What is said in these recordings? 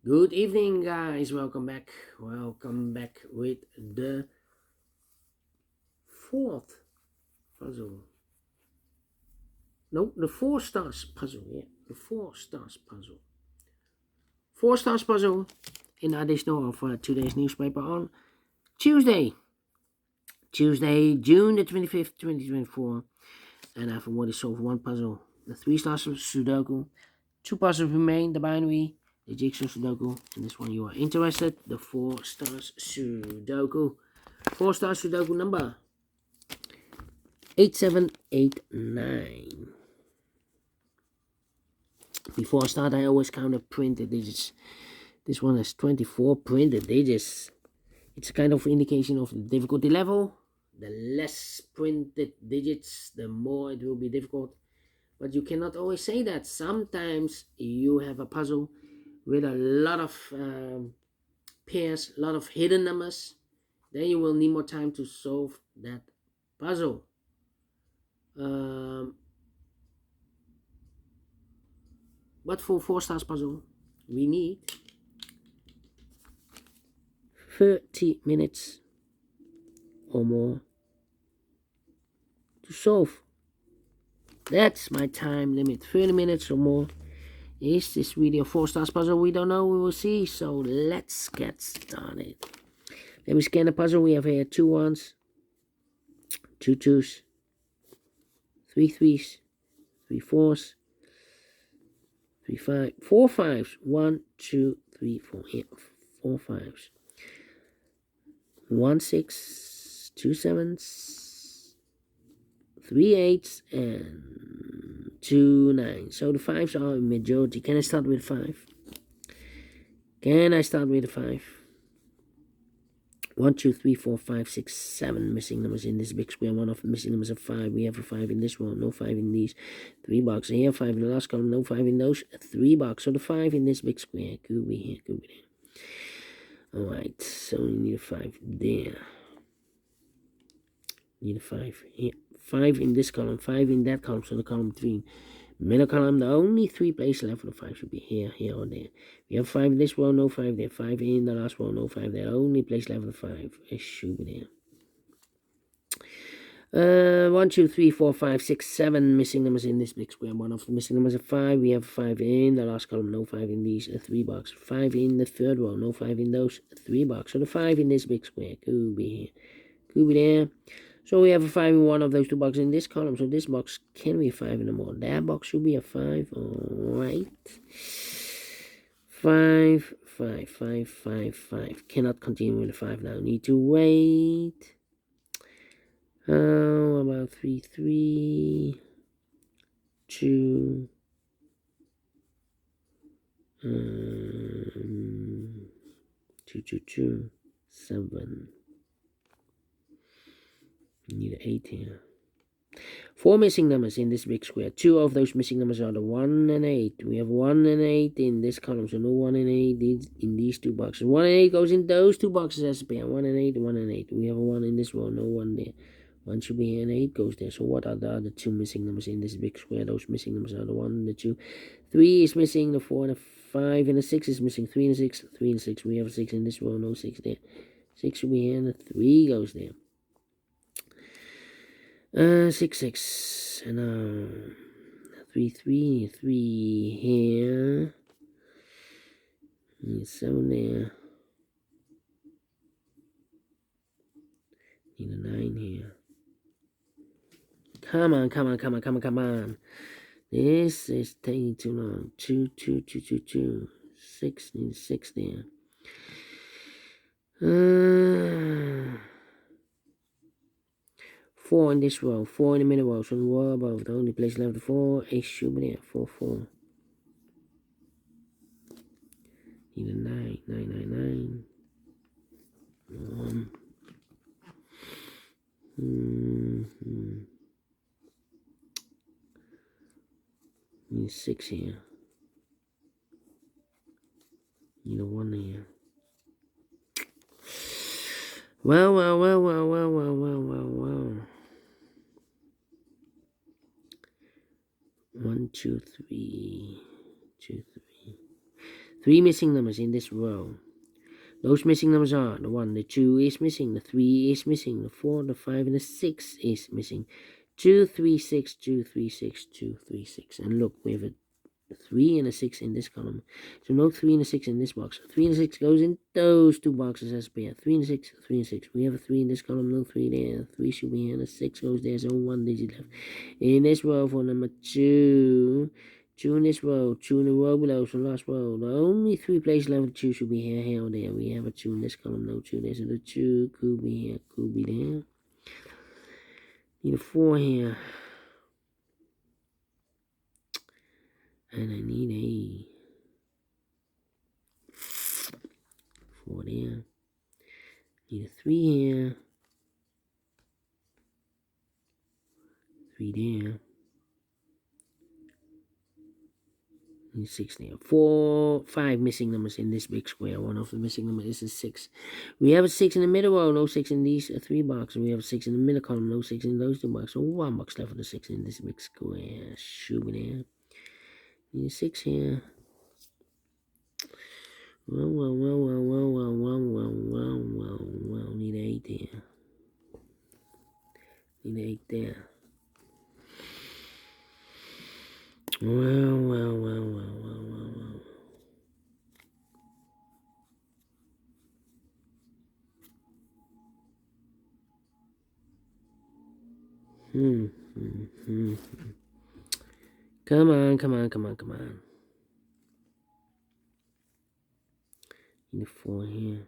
Good evening, guys. Welcome back. Welcome back with the fourth puzzle. No, the Four Stars puzzle. Yeah, the Four Stars puzzle. Four Stars puzzle in additional of today's newspaper on Tuesday, June the 25th, 2024. And I've already solved one puzzle, the Three Stars Sudoku. Two puzzles remain, the binary, the Jigsaw Sudoku, and this one you are interested, the Four Stars Sudoku. Four Stars Sudoku number 8789. Before I start, I always count the printed digits. This one has 24 printed digits. It's a kind of indication of the difficulty level. The less printed digits, the more it will be difficult. But you cannot always say that. Sometimes you have a puzzle with a lot of pairs, a lot of hidden numbers. Then you will need more time to solve that puzzle. But for Four Stars puzzle, we need 30 minutes or more to solve. That's my time limit. 30 minutes or more. Is this really a Four Stars puzzle? We don't know. We will see. So let's get started. Let me scan the puzzle. We have here 2 1s, 2 2s, 3 3s, 3 4s, 3 5, 4 5s. 1 2 3 4. Here, 4 5s. 1 6, 2 7s, 3 8s, and 2 9s. So the 5s are a majority. Can I start with 5? Can I start with a 5? 1 2 3 4 5 6 7 missing numbers in this big square. One of the missing numbers are 5. We have a 5 in this one, no 5 in these 3 boxes. Here, 5 in the last column, no 5 in those 3 boxes. So the 5 in this big square could be here, could be there. Alright, so we need a 5 there. Need a 5 here. 5 in this column, 5 in that column, so the column between. Middle column, the only 3 places left for the 5 should be here, here, or there. We have 5 in this row, no 5 there. 5 in the last row, no 5 there. Only place left for the 5. It should be there. 1, 2, 3, 4, 5, 6, 7 missing numbers in this big square. One of the missing numbers is 5. We have 5 in the last column, no 5 in these 3 boxes. 5 in the third row, no 5 in those 3 boxes. So the 5 in this big square could be here, could be there. So we have a 5 in one of those 2 boxes in this column. So this box can be a 5 in the more. That box should be a 5. Alright. 5, 5, 5, 5, 5. Cannot continue with the 5 now. Need to wait. How about 3, 3, 2, 2, 2, 2, 7. Need an 8 here. 4 missing numbers in this big square. 2 of those missing numbers are the 1 and 8. We have 1 and 8 in this column, so no 1 and 8 in these 2 boxes. 1 and 8 goes in those 2 boxes as a pair. 1 and 8, 1 and 8. We have a 1 in this row, no 1 there. 1 should be here and 8 goes there. So what are the other 2 missing numbers in this big square? Those missing numbers are the 1 and the 2. 3 is missing, the 4 and the 5 and the 6 is missing. 3 and the 6, 3 and 6. We have a 6 in this row, no 6 there. 6 should be here and the 3 goes there. 6 6 and 3 3 3 here. Need 7 there. Need a 9 here. Come on, come on, come on, come on, come on. This is taking too long. 2 2 2 2 2. 6, need 6 there. 4 in this row, 4 in the middle row, so the row above, the only place left 4 is should be there, 4 4. Need a 9, 9 9 9. Need 6 here. Need a 1 here. Well. 1 2 3 2 3 3 missing numbers in this row. Those missing numbers are the 1, the 2 is missing, the 3 is missing, the 4, the 5, and the 6 is missing. 2, 3, 6, 2, 3, 6, 2, 3, 6. And look, we have a 3 and a 6 in this column. So no 3 and a 6 in this box. 3 and a 6 goes in those two boxes as a pair. 3 and a 6, 3 and 6. We have a 3 in this column, no 3 there. 3 should be here, and a 6 goes there, so 1 digit left. In this row for number 2. 2 in this row, 2 in the row below, so last row. The only 3 places left, 2 should be here, here, or there. We have a 2 in this column, no 2 there, so the 2 could be here, could be there. Need a 4 here. And I need a 4 there. Need a 3 here. 3 there. Need 6 there. 5 missing numbers in this big square. One of the missing numbers is a 6. We have a 6 in the middle row, no 6 in these 3 boxes. We have a 6 in the middle column, no 6 in those 2 boxes. So 1 box left for the 6 in this big square. Should be there. Need a 6 here. Well. Need 8 here. Need 8 there. Well. Come on. Need a 4 here.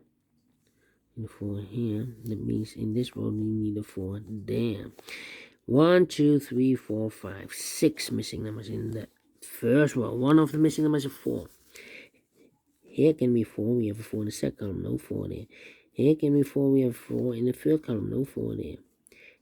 Need a 4 here. That means in this row we need a 4 there. 1, 2, 3, 4, 5, 6 missing numbers in the first row. One of the missing numbers is 4. Here can be 4. We have a 4 in the second column, no 4 there. Here can be 4. We have a 4 in the third column, no 4 there.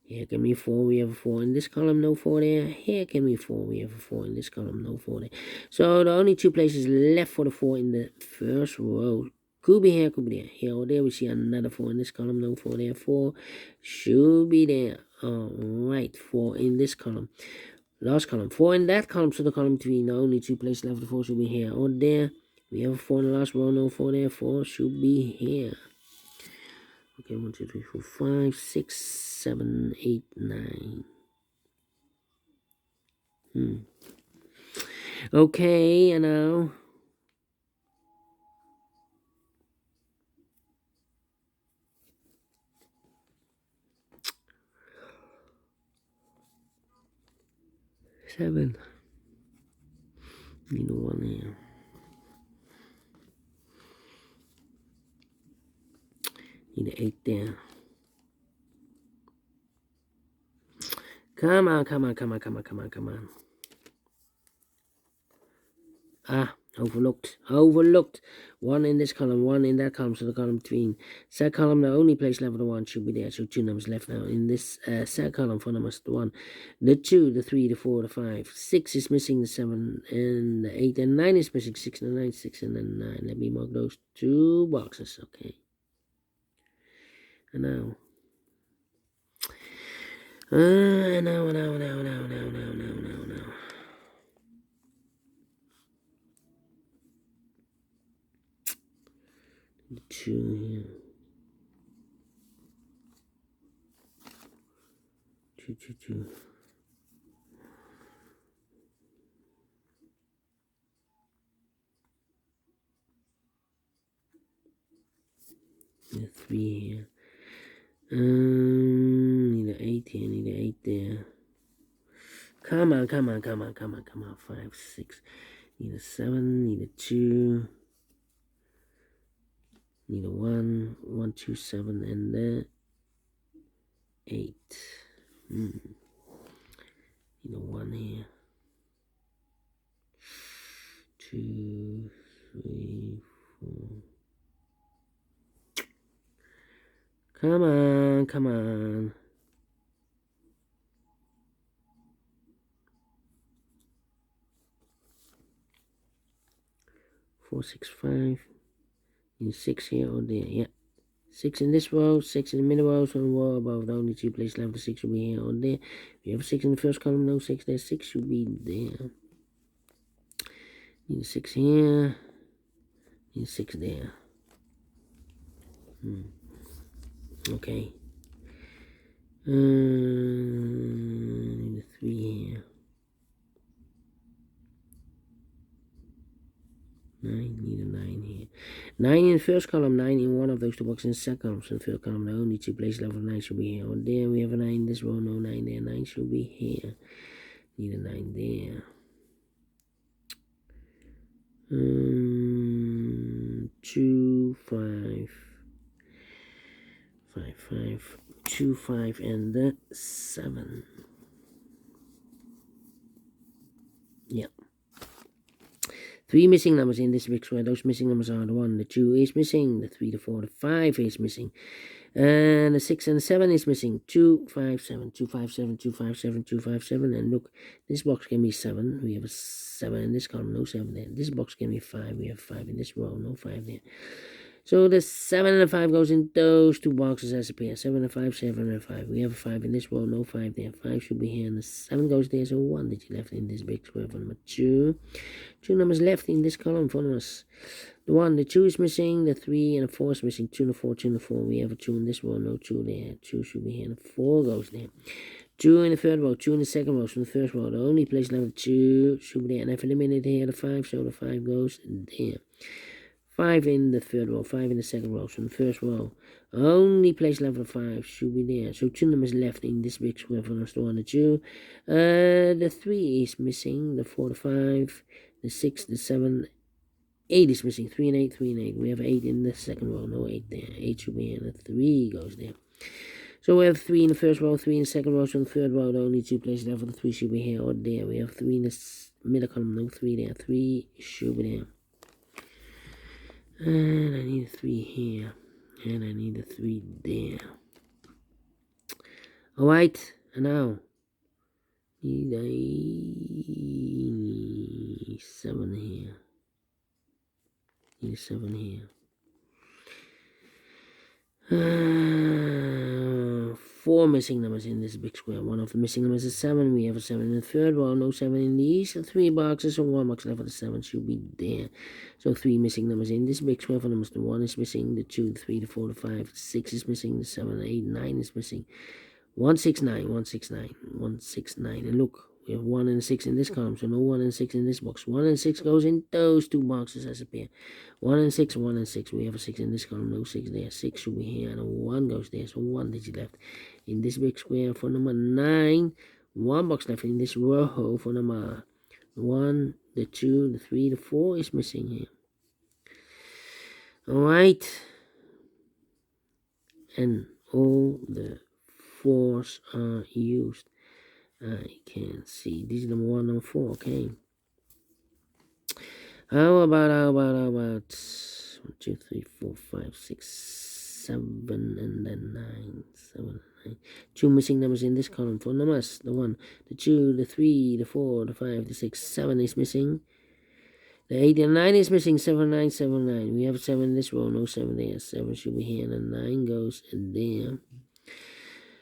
Here can be 4, we have a 4 in this column, no 4 there. Here can be 4, we have a 4 in this column, no 4 there. So the only 2 places left for the 4 in the first row. Could be here, could be there. Here or there, we see another 4 in this column, no 4 there. 4 should be there. Alright, 4 in this column. Last column, 4 in that column, so the column between the only 2 places left, the 4 should be here or there. We have a 4 in the last row, no 4 there. 4 should be here. Okay, 1, 2, 3, 4, 5, 6, 7, 8, 9. Okay, and now 7. Need a 1 here. Need an 8 there. Come on. Overlooked. 1 in this column, 1 in that column, so the column between. Set column, the only place left for the 1 should be there, so 2 numbers left now. In this set column, 4 numbers, the 1, the 2, the 3, the 4, the 5. 6 is missing, the 7, and the 8, and 9 is missing. 6 and the 9, 6 and the 9. Let me mark those 2 boxes, okay. And now. Now. 2 here. 2. Need a 3 here. Need an 8 here. Need an 8 there. Come on. 5, 6. Need a 7. Need a 2. Need a 1, 2, 7, and the 8. Need a 1 here. 2, 3, 4. Come on. 4, 6, 5. Need 6 here or there, yeah. 6 in this row, 6 in the middle row, so row above the only 2 places left, the 6 should be here or there. We have 6 in the first column, no 6 there, 6 should be there. Need a 6 here. Need 6 there. Okay. Need a 3 here. 9, need a 9 here. 9 in the first column, 9 in one of those two boxes in the second column. So in the third column, the only two places left of 9 should be here. Or there, we have a 9 in this row, no 9 there. 9 should be here. Need a 9 there. 2, 5, 5, 5, 2, 5, and the 7. Yeah. 3 missing numbers in this big square. Those missing numbers are the 1, the 2 is missing, the 3, the 4, the 5 is missing, and the 6 and the 7 is missing. 2, 5, 7, 2, 5, 7, 2, 5, 7, 2, 5, 7. And look, this box can be 7. We have a 7 in this column, no 7 there. This box can be 5. We have 5 in this row, no 5 there. So the 7 and the 5 goes in those two boxes as a pair. 7 and 5, 7 and 5. We have a 5 in this row, no 5 there. 5 should be here, and the 7 goes there. So 1 digit left in this big square for number 2. 2 numbers left in this column for numbers. The 1, the 2 is missing. The 3 and the 4 is missing. 2 and the 4, 2 and the 4. We have a 2 in this row, no 2 there. 2 should be here, and the 4 goes there. 2 in the third row, 2 in the second row. So in the first row, the only place left, 2 should be there. And I've eliminated here the 5, so the 5 goes there. 5 in the third row, 5 in the second row. So in the first row, only place left of 5 should be there. So 2 numbers left in this big square for us, the 1, the 2. The 3 is missing, the 4, the 5, the 6, the 7, 8 is missing, 3 and 8, 3 and 8. We have 8 in the second row, no 8 there. 8 should be here, and the 3 goes there. So we have 3 in the first row, 3 in the second row. So in the third row, the only 2 places left for the 3 should be here or there. We have 3 in the middle column, no 3 there. 3 should be there. And I need a 3 here. And I need a 3 there. Alright, and now need a 7 here. Need a 7 here. 4 missing numbers in this big square. One of the missing numbers is 7. We have a 7 in the third row, no 7 in these 3 boxes, so 1 box left for the 7 should be there. So 3 missing numbers in this big square for numbers. The 1 is missing, the 2, the 3, the 4, the 5, the 6 is missing, the 7, the 8, 9 is missing. 169, 169, 169. And look, we have 1 and 6 in this column, so no 1 and 6 in this box. 1 and 6 goes in those two boxes as a pair. 1 and 6, 1 and 6. We have a 6 in this column, no 6 there. 6 should be here, and a 1 goes there, so 1 digit left in this big square for number 9. 1 box left in this row for number 1, the 2, the 3, the 4 is missing here. Alright. And all the 4s are used. I can see. This is number 1, number 4, okay. How about 1, 2, 3, 4, 5, 6, 7, and then 9. 7, 9. 2 missing numbers in this column for numbers. The 1, the 2, the 3, the 4, the 5, the 6, 7 is missing. The 8 and 9 is missing. 7, 9, 7, 9. We have 7 in this row, no 7 there. 7 should be here, and then 9 goes there.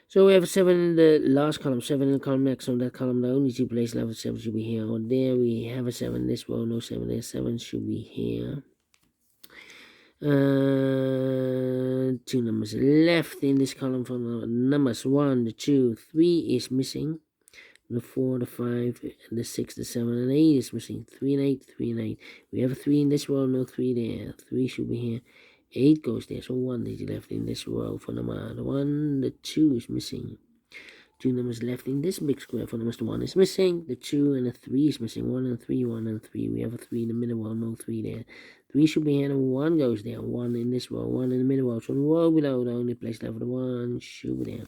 So we have 7 in the last column, 7 in the column next. On that column, the only 2 places left, 7 should be here or there. We have a 7 in this row, no 7 there. 7 should be here. 2 numbers left in this column for numbers. 1, the 2, 3 is missing. The 4, the 5, the 6, the 7, and 8 is missing. 3 and 8, 3 and 8. We have a 3 in this row, no 3 there. 3 should be here. 8 goes there, so 1 digit left in this row for number 1. The 2 is missing. 2 numbers left in this big square for numbers. The 1 is missing. The 2 and the 3 is missing. 1 and 3, 1 and 3. We have a 3 in the middle row, no 3 there. 3 should be here, and 1 goes there. 1 in this row, 1 in the middle row. So the row below, the only place left for the 1 should be there.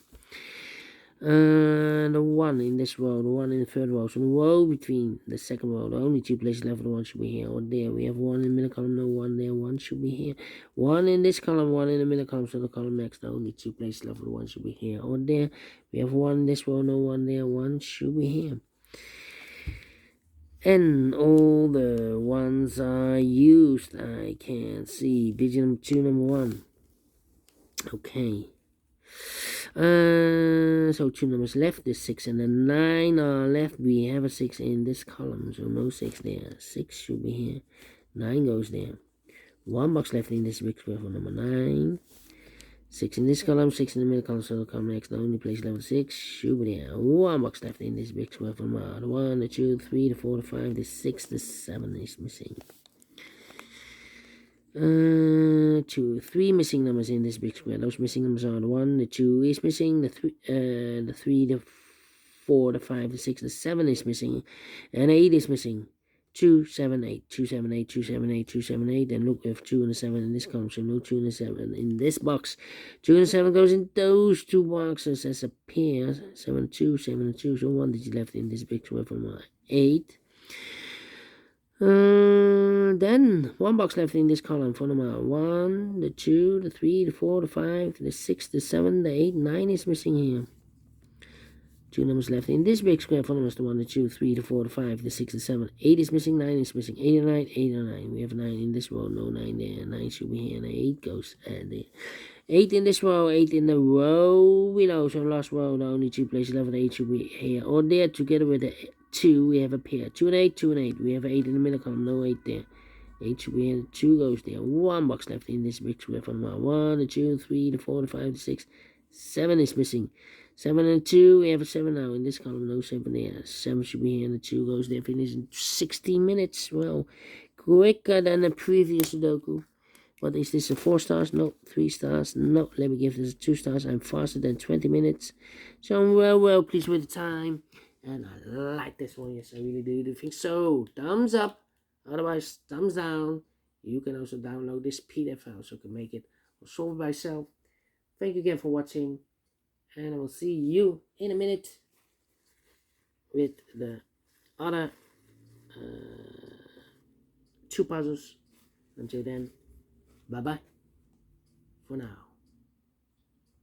The 1 in this row, the 1 in the third row. So the row between the second row, the only 2 places left for the 1 should be here or there. We have 1 in the middle column, no 1 there. 1 should be here. 1 in this column, 1 in the middle column. So the column next, the only 2 places left for the 1 should be here or there. We have 1 in this row, no 1 there. 1 should be here. And all the 1s are used. I can see digit number 2, number 1. Okay. So 2 numbers left, the 6 and the 9 are left. We have a 6 in this column, so no 6 there. 6 should be here. 9 goes there. 1 box left in this big square for number 9. 6 in this column, 6 in the middle column, so come next. The only place level 6. Shoot it down. 1 box left in this big square for number 1, the 2, 3, the 4, the 5, the 6, the 7 is missing. 2, 3 missing numbers in this big square. Those missing numbers are the 1, the 2 is missing, the 3, the 4, the 5, the 6, the 7 is missing, and 8 is missing. 2, 7, 8, 2, 7, 8, 2, 7, 8, 2, 7, 8. And look, we have 2 and a 7 in this column, so no 2 and a 7 in this box. 2 and a 7 goes in those 2 boxes as a pair. 7, 2, 7, 2. So 1 digit left in this big square for my 8. Then 1 box left in this column for number 1, the 2, the 3, the 4, the 5, the 6, the 7, the 8, 9 is missing here. 2 numbers left in this big square for numbers the 1, the 2, 3, the 4, the 5, the 6, the 7, 8 is missing, 9 is missing, 8 and 9, 8 and 9. We have 9 in this row, no 9 there. 9 should be here, and 8 goes there. 8 in this row, 8 in the row below. So last row, the only 2 places left, 8 should be here or there. Together with the 2, we have a pair. 2 and 8, 2 and 8. We have 8 in the middle column, no 8 there. 8 should be here, 2 goes there. 1 box left in this big square for number 1, the 2, 3, the 4, the 5, the 6, 7 is missing. 7 and 2, we have a 7 now in this column, no 7 there. 7 should be here, and the 2 goes there. Finish in 16 minutes. Well, quicker than the previous Sudoku. But is this a 4 stars? No. 3 stars? No. Let me give this 2 stars. I'm faster than 20 minutes. So I'm well pleased with the time. And I like this one. Yes, I really do think so. Thumbs up. Otherwise, thumbs down. You can also download this PDF file so you can make it or solve it by yourself. Thank you again for watching. And I will see you in a minute with the other 2 puzzles. Until then, bye-bye for now.